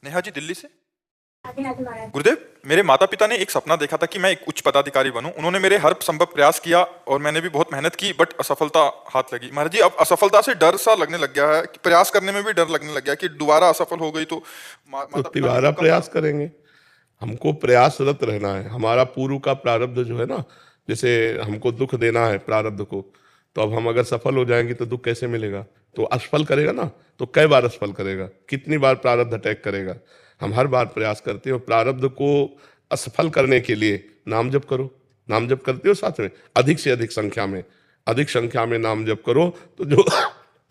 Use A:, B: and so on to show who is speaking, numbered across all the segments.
A: नेहा जी दिल्ली से।
B: आगे हाथ मारा।
A: गुरुदेव, मेरे माता पिता ने एक सपना देखा था कि मैं एक उच्च पदाधिकारी बनूं। उन्होंने मेरे हर संभव प्रयास किया और मैंने भी बहुत मेहनत की, बट असफलता हाथ लगी। महाराज जी, अब असफलता से डर सा लगने लग गया है कि प्रयास करने में भी डर लगने लग गया कि दोबारा असफल हो गई तो
C: तो
A: माता पिता
C: तिबारा प्रयास करेंगे। हमको प्रयासरत रहना है। हमारा पूर्व का प्रारब्ध जो है ना, जैसे हमको दुख देना है प्रारब्ध को, तो अब हम अगर सफल हो जाएंगे तो दुख कैसे मिलेगा? तो असफल करेगा ना, तो कई बार असफल करेगा, कितनी बार प्रारब्ध अटैक करेगा। हम हर बार प्रयास करते हैं और प्रारब्ध को असफल करने के लिए नाम जप करो। नाम जप करते हो साथ में, अधिक से अधिक संख्या में नाम जप करो। तो जो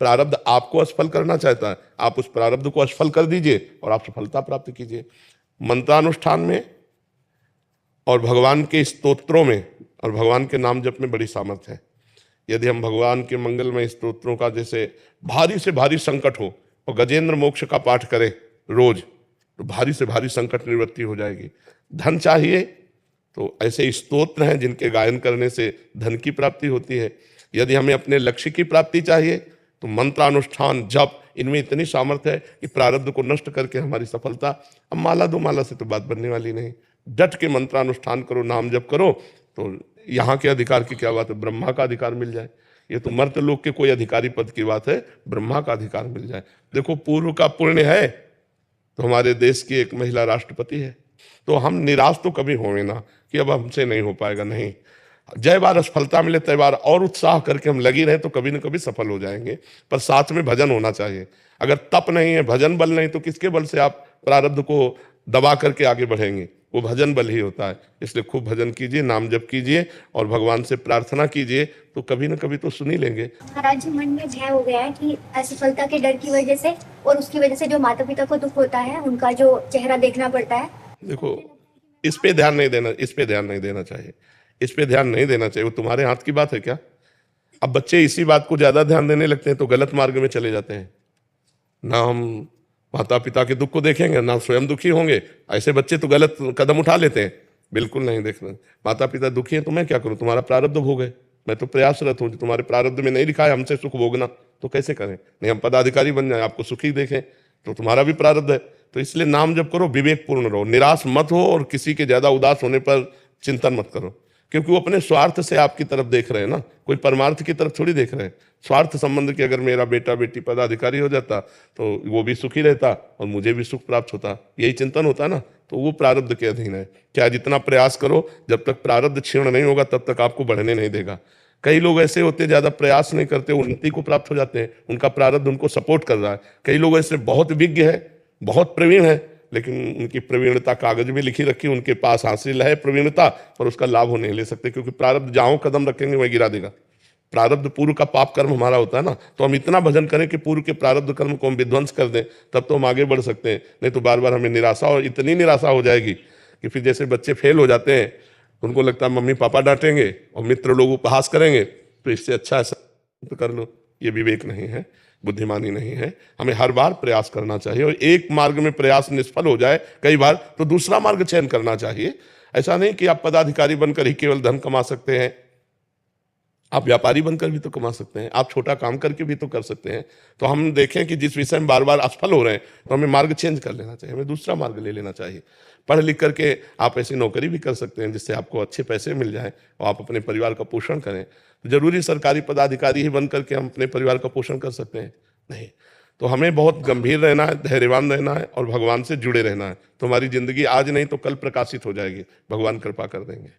C: प्रारब्ध आपको असफल करना चाहता है, आप उस प्रारब्ध को असफल कर दीजिए और आप सफलता प्राप्त कीजिए। मंत्रानुष्ठान में और भगवान के स्तोत्रों में और भगवान के नाम जप में बड़ी सामर्थ्य है। यदि हम भगवान के मंगलमय स्तोत्रों का, जैसे भारी से भारी संकट हो और गजेंद्र मोक्ष का पाठ करें रोज, तो भारी से भारी संकट निवृत्ति हो जाएगी। धन चाहिए तो ऐसे स्तोत्र हैं जिनके गायन करने से धन की प्राप्ति होती है। यदि हमें अपने लक्ष्य की प्राप्ति चाहिए तो मंत्रानुष्ठान, जप, इनमें इतनी सामर्थ्य है कि प्रारब्ध को नष्ट करके हमारी सफलता। अब माला दो माला से तो बात बनने वाली नहीं। डट के मंत्रानुष्ठान करो, नाम जप करो, तो यहाँ के अधिकार की क्या बात है, ब्रह्मा का अधिकार मिल जाए। ये तो मर्त लोक के कोई अधिकारी पद की बात है, ब्रह्मा का अधिकार मिल जाए। देखो, पूर्व का पुण्य है तो हमारे देश की एक महिला राष्ट्रपति है। तो हम निराश तो कभी होंगे ना कि अब हमसे नहीं हो पाएगा, नहीं। जय बार असफलता मिले तय बार और उत्साह करके हम लगी रहे तो कभी न कभी सफल हो जाएंगे। पर साथ में भजन होना चाहिए। अगर तप नहीं है, भजन बल नहीं, तो किसके बल से आप प्रारब्ध को दबा करके आगे बढ़ेंगे? वो भजन बल ही होता है। इसलिए खूब भजन कीजिए, नाम जप कीजिए और भगवान से प्रार्थना कीजिए, तो कभी न कभी तो सुन ही लेंगे।
B: महाराज जी, मन में भय हो गया है कि असफलता के डर की वजह से और उसकी वजह से जो माता पिता को दुख होता है, उनका जो चेहरा देखना पड़ता है।
C: देखो, इस पे ध्यान नहीं देना चाहिए। इस पे ध्यान नहीं देना चाहिए। वो तुम्हारे हाथ की बात है क्या? अब बच्चे इसी बात को ज्यादा ध्यान देने लगते हैं तो गलत मार्ग में चले जाते हैं। ना हम माता पिता के दुख को देखेंगे, ना स्वयं दुखी होंगे। ऐसे बच्चे तो गलत कदम उठा लेते हैं। बिल्कुल नहीं देखना। माता पिता दुखी है तो मैं क्या करूं? तुम्हारा प्रारब्ध भोग है। मैं तो प्रयासरत हूं। तुम्हारे प्रारब्ध में नहीं लिखा है हमसे सुख भोगना, तो कैसे करें? नहीं, हम पदाधिकारी बन जाए, आपको सुखी देखें, तो तुम्हारा भी प्रारब्ध है। तो इसलिए नाम जप करो, विवेकपूर्ण रहो, निराश मत हो और किसी के ज्यादा उदास होने पर चिंतन मत करो, क्योंकि वो अपने स्वार्थ से आपकी तरफ देख रहे हैं ना, कोई परमार्थ की तरफ थोड़ी देख रहे हैं। स्वार्थ संबंध की अगर मेरा बेटा बेटी पदाधिकारी हो जाता तो वो भी सुखी रहता और मुझे भी सुख प्राप्त होता, यही चिंतन होता ना। तो वो प्रारब्ध के अधीन है। क्या जितना प्रयास करो, जब तक प्रारब्ध क्षीण नहीं होगा तब तक आपको बढ़ने नहीं देगा। कई लोग ऐसे होते हैं ज्यादा प्रयास नहीं करते, उन्नति को प्राप्त हो जाते हैं, उनका प्रारब्ध उनको सपोर्ट कर रहा है। कई लोग ऐसे बहुत विज्ञ है, बहुत प्रवीण है, लेकिन उनकी प्रवीणता कागज में लिखी रखी, उनके पास हासिल है प्रवीणता, पर उसका लाभ वो नहीं ले सकते, क्योंकि प्रारब्ध जहां कदम रखेंगे वहीं गिरा देगा। प्रारब्ध पूर्व का पाप कर्म हमारा होता है ना, तो हम इतना भजन करें कि पूर्व के प्रारब्ध कर्म को हम विध्वंस कर दें, तब तो हम आगे बढ़ सकते हैं। नहीं तो बार बार हमें निराशा, और इतनी निराशा हो जाएगी कि फिर जैसे बच्चे फेल हो जाते हैं, उनको लगता है मम्मी पापा डांटेंगे और मित्र लोग उपहास करेंगे, तो इससे अच्छा ऐसा कर लो। ये विवेक नहीं है, बुद्धिमानी नहीं है। हमें हर बार प्रयास करना चाहिए और एक मार्ग में प्रयास निष्फल हो जाए कई बार तो दूसरा मार्ग चयन करना चाहिए। ऐसा नहीं कि आप पदाधिकारी बनकर ही केवल धन कमा सकते हैं, आप व्यापारी बनकर भी तो कमा सकते हैं, आप छोटा काम करके भी तो कर सकते हैं। तो हम देखें कि जिस विषय में बार बार असफल हो रहे हैं तो हमें मार्ग चेंज कर लेना चाहिए, हमें दूसरा मार्ग ले लेना चाहिए। पढ़ लिख करके आप ऐसी नौकरी भी कर सकते हैं जिससे आपको अच्छे पैसे मिल जाएं और आप अपने परिवार का पोषण करें। जरूरी सरकारी पदाधिकारी ही बन करके हम अपने परिवार का पोषण कर सकते हैं? नहीं। तो हमें बहुत गंभीर रहना है, धैर्यवान रहना है और भगवान से जुड़े रहना है। तो हमारी जिंदगी आज नहीं तो कल प्रकाशित हो जाएगी। भगवान कृपा कर देंगे।